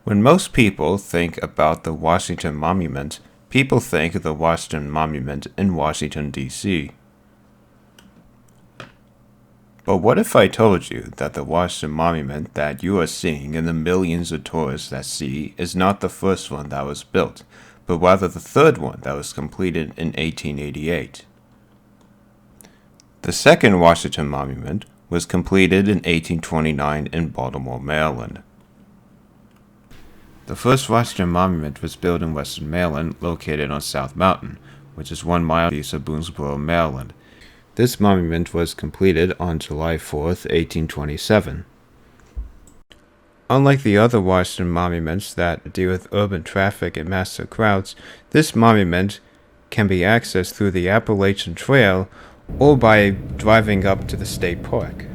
When most people think about the Washington Monument, people think of the Washington Monument in Washington, D.C. But what if I told you that the Washington Monument that you are seeing and the millions of tourists that see is not the first one that was built, but rather the third one that was completed in 1888? The second Washington Monument was completed in 1829 in Baltimore, Maryland. The first Washington Monument was built in western Maryland, located on South Mountain, which is 1 mile east of Boonsboro, Maryland. This monument was completed on July 4th, 1827. Unlike the other Washington monuments that deal with urban traffic and massive crowds, this monument can be accessed through the Appalachian Trail or by driving up to the state park.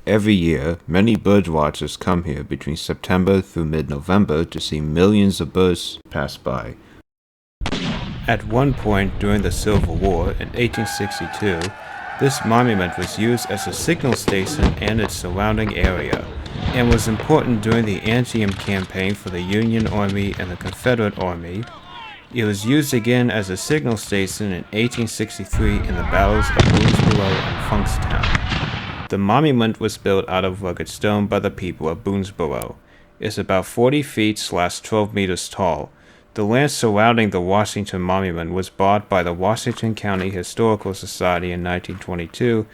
Every year, many bird watchers come here between September through mid-November to see millions of birds pass by. At one point during the Civil War in 1862, this monument was used as a signal station and its surrounding area, and was important during the Antietam campaign for the Union Army and the Confederate Army. It was used again as a signal station in 1863 in the battles of Boonsboro and Funkstown. The monument was built out of rugged stone by the people of Boonsboro. It's about 40 feet / 12 meters tall. The land surrounding the Washington Monument was bought by the Washington County Historical Society in 1922,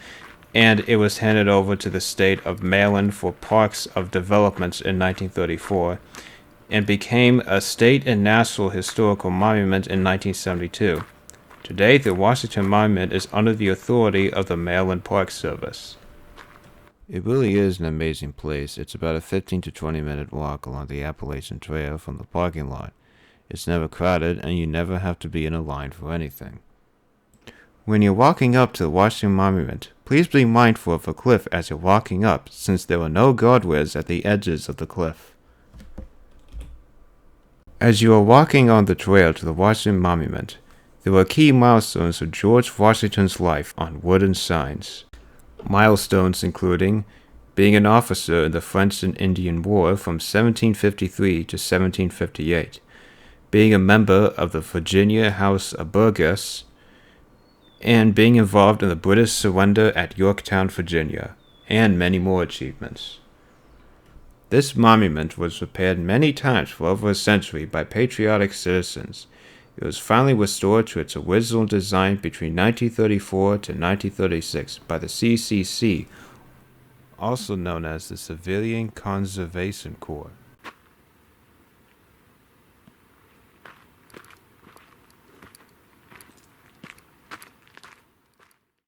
and it was handed over to the state of Maryland for Parks of Development in 1934, and became a state and national historical monument in 1972. Today, the Washington Monument is under the authority of the Maryland Park Service. It really is an amazing place. It's about a 15 to 20 minute walk along the Appalachian Trail from the parking lot. It's never crowded, and you never have to be in a line for anything. When you're walking up to the Washington Monument, please be mindful of the cliff as you're walking up, since there are no guardrails at the edges of the cliff. As you are walking on the trail to the Washington Monument, there are key milestones of George Washington's life on wooden signs. Milestones including being an officer in the French and Indian War from 1753 to 1758, being a member of the Virginia House of Burgesses, and being involved in the British surrender at Yorktown, Virginia, and many more achievements. This monument was repaired many times for over a century by patriotic citizens. It was finally restored to its original design between 1934 to 1936 by the CCC, also known as the Civilian Conservation Corps.